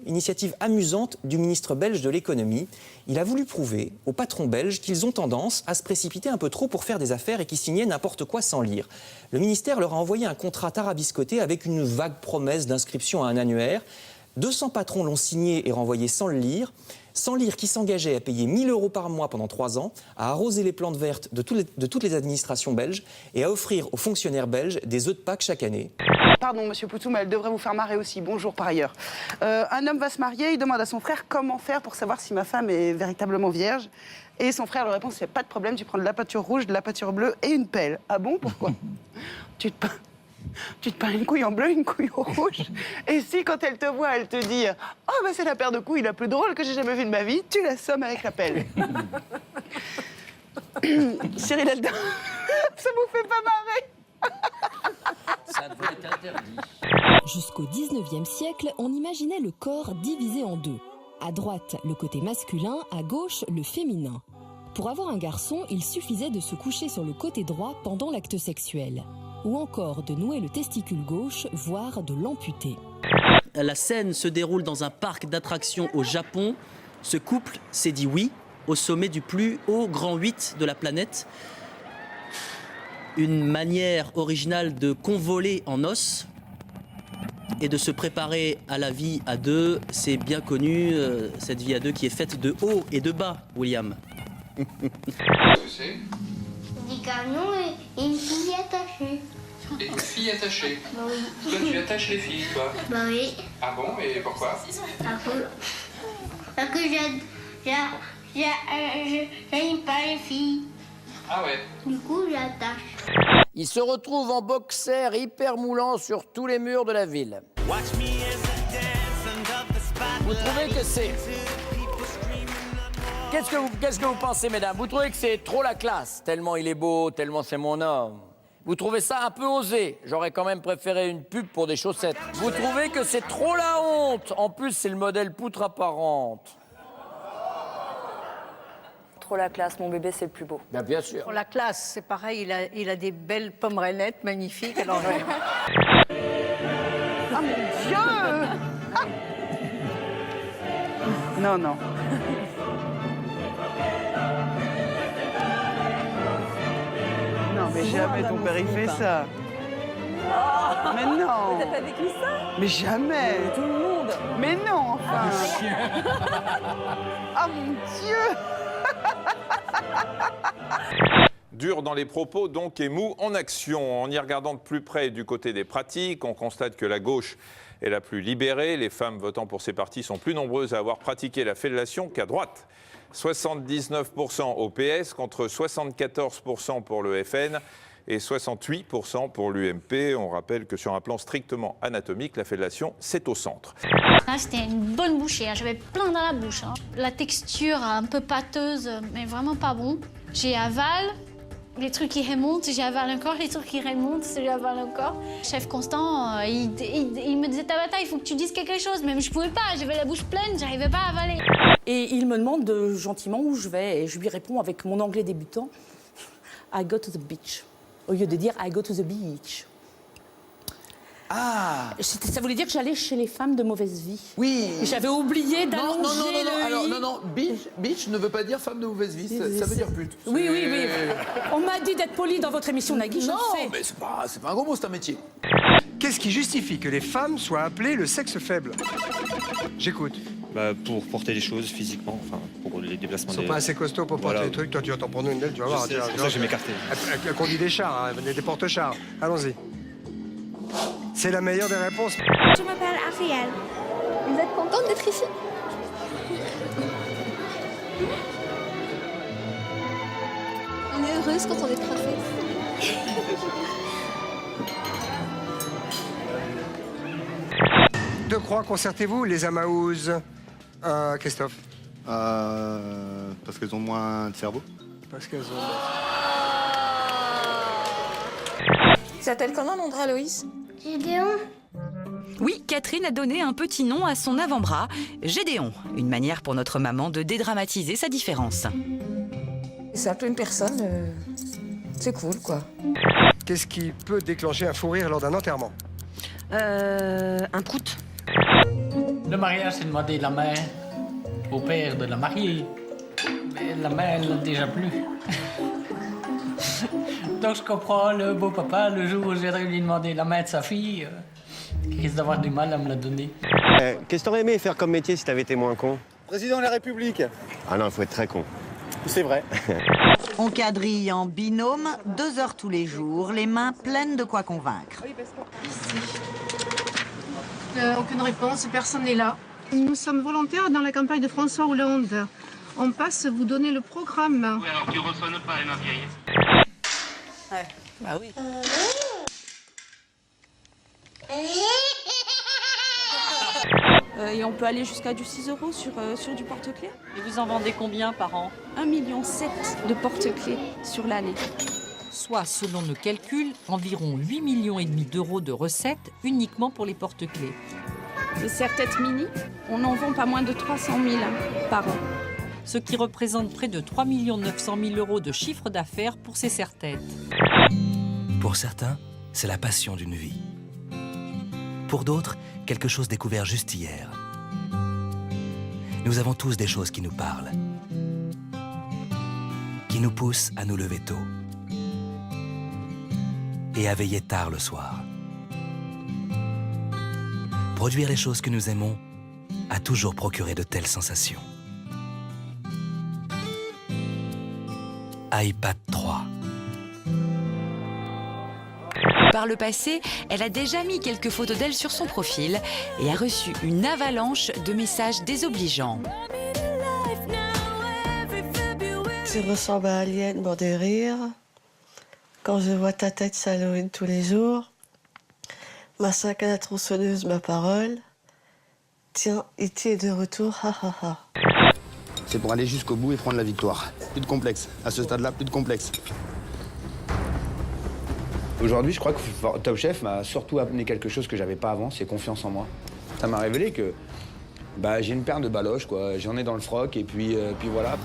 initiative amusante du ministre belge de l'économie. Il a voulu prouver aux patrons belges qu'ils ont tendance à se précipiter un peu trop pour faire des affaires et qui signaient n'importe quoi sans lire. Le ministère leur a envoyé un contrat tarabiscoté avec une vague promesse d'inscription à un annuaire. 200 patrons l'ont signé et renvoyé sans le lire. Sans lire, qui s'engageait à payer 1 000 € par mois pendant 3 ans, à arroser les plantes vertes de toutes les administrations belges et à offrir aux fonctionnaires belges des œufs de Pâques chaque année. Pardon, monsieur Poutou, mais elle devrait vous faire marrer aussi. Bonjour par ailleurs. Un homme va se marier, il demande à son frère comment faire pour savoir si ma femme est véritablement vierge. Et son frère lui répond, c'est pas de problème, tu prends de la peinture rouge, de la peinture bleue et une pelle. Ah bon, pourquoi? Tu te peins une couille en bleu, une couille en rouge. Et si, quand elle te voit, elle te dit « Oh, ben c'est la paire de couilles la plus drôle que j'ai jamais vue de ma vie », tu l'assommes avec la pelle. Cyril Eldin, ça vous fait pas marrer? Ça devrait être interdit. Jusqu'au 19e siècle, on imaginait le corps divisé en deux. À droite, le côté masculin, à gauche, le féminin. Pour avoir un garçon, il suffisait de se coucher sur le côté droit pendant l'acte sexuel. Ou encore de nouer le testicule gauche, voire de l'amputer. La scène se déroule dans un parc d'attractions au Japon. Ce couple s'est dit oui au sommet du plus haut grand 8 de la planète. Une manière originale de convoler en os et de se préparer à la vie à deux. C'est bien connu, cette vie à deux qui est faite de haut et de bas, William. Qu'est-ce que c'est? Des camions et une fille attachée. Et une fille attachée? Bah oui. Toi, tu attaches les filles, toi? Bah oui. Ah bon? Et pourquoi? Parce que j'aime pas les filles. Ah ouais. Du coup, j'attache. Il se retrouve en boxer hyper moulant sur tous les murs de la ville. Vous trouvez que c'est... Qu'est-ce que vous pensez, mesdames? Vous trouvez que c'est trop la classe? Tellement il est beau, tellement c'est mon homme. Vous trouvez ça un peu osé? J'aurais quand même préféré une pub pour des chaussettes. Vous trouvez que c'est trop la honte? En plus, c'est le modèle poutre apparente. Trop la classe, mon bébé, c'est le plus beau. Bien sûr. Pour la classe, c'est pareil, il a des belles pommerettes magnifiques. Alors, Ah mon Dieu! Ah. Non, non. Non, mais jamais ton père il fait ça. Mais non. T'as pas vécu ça? Mais jamais. Tout le monde. Mais non, enfin. Ah mon Dieu! Dur dans les propos, donc, et mou en action. En y regardant de plus près du côté des pratiques, on constate que la gauche est la plus libérée. Les femmes votant pour ces partis sont plus nombreuses à avoir pratiqué la fellation qu'à droite. 79% au PS contre 74% pour le FN et 68% pour l'UMP. On rappelle que sur un plan strictement anatomique, la fellation, c'est au centre. Là, c'était une bonne bouchée, j'avais plein dans la bouche. La texture un peu pâteuse, mais vraiment pas bon. J'ai avalé les trucs qui remontent, j'avale encore les trucs qui remontent, j'avale encore. Chef Constant, il me disait Tabata, il faut que tu dises quelque chose. Même je pouvais pas, j'avais la bouche pleine, j'arrivais pas à avaler. Et il me demande gentiment où je vais, et je lui réponds avec mon anglais débutant, I go to the beach, au lieu de dire I go to the beach. Ah! Ça voulait dire que j'allais chez les femmes de mauvaise vie. Oui! Et j'avais oublié d'allonger le Alors, i. non, beach ne veut pas dire femme de mauvaise vie, ça veut dire pute. Oui. On m'a dit d'être poli dans votre émission, Nagui, je le sais. Non, mais c'est pas un gros mot, c'est un métier. Qu'est-ce qui justifie que les femmes soient appelées le sexe faible? J'écoute. Pour porter les choses physiquement, enfin, pour les déplacements. Ils sont pas assez costauds pour porter les trucs. Toi, tu entends pour nous une belle, tu vas voir. C'est pour ça que je vais m'écarter. Elle conduit des chars, hein, des porte-chars. Allons-y. C'est la meilleure des réponses. Je m'appelle Ariel. Vous êtes contente d'être ici? On est heureuse quand on est professe. De Croix, concertez-vous, les Amaouzes. Christophe. Parce qu'elles ont moins de cerveau. Parce qu'elles ont... Tu t'appelles comment, mon drap, Loïs? Gédéon. Oui, Catherine a donné un petit nom à son avant-bras, Gédéon. Une manière pour notre maman de dédramatiser sa différence. C'est un peu une personne... C'est cool, quoi. Qu'est-ce qui peut déclencher un fou rire lors d'un enterrement? Un prout. Le mariage, c'est demander la main au père de la mariée. Mais la main, elle l'a déjà plus. Donc je comprends le beau papa, le jour où je viendrai lui demander la main de sa fille, il risque d'avoir du mal à me la donner. Qu'est-ce que t'aurais aimé faire comme métier si t'avais été moins con? Président de la République. Ah non, il faut être très con. C'est vrai. On quadrille en binôme, 2 heures tous les jours, les mains pleines de quoi convaincre. Aucune réponse, personne n'est là. Nous sommes volontaires dans la campagne de François Hollande. On passe vous donner le programme. Oui, alors tu ressonnes pas, ma vieille. Ouais, bah oui. Et on peut aller jusqu'à du 6 € sur du porte-clés. Et vous en vendez combien par an? 1,7 million de porte-clés sur l'année. Soit, selon nos calculs, environ 8,5 millions d'euros de recettes uniquement pour les porte-clés. Le serre-tête mini, on en vend pas moins de 300 000 par an. Ce qui représente près de 3 900 000 euros de chiffre d'affaires pour ces serre-têtes. Pour certains, c'est la passion d'une vie. Pour d'autres, quelque chose découvert juste hier. Nous avons tous des choses qui nous parlent, qui nous poussent à nous lever tôt et à veiller tard le soir. Produire les choses que nous aimons a toujours procuré de telles sensations. iPad 3. Par le passé, elle a déjà mis quelques photos d'elle sur son profil et a reçu une avalanche de messages désobligeants. Tu ressembles à Alien, mort de rire. Quand je vois ta tête s'Halloween tous les jours. Ma sac à la tronçonneuse, ma parole. Tiens, E.T. est de retour, ha ha ha. C'est pour aller jusqu'au bout et prendre la victoire. Plus de complexe. À ce stade-là, plus de complexe. Aujourd'hui, je crois que Top Chef m'a surtout amené quelque chose que j'avais pas avant, c'est confiance en moi. Ça m'a révélé que j'ai une paire de baloches, quoi. J'en ai dans le froc et puis voilà.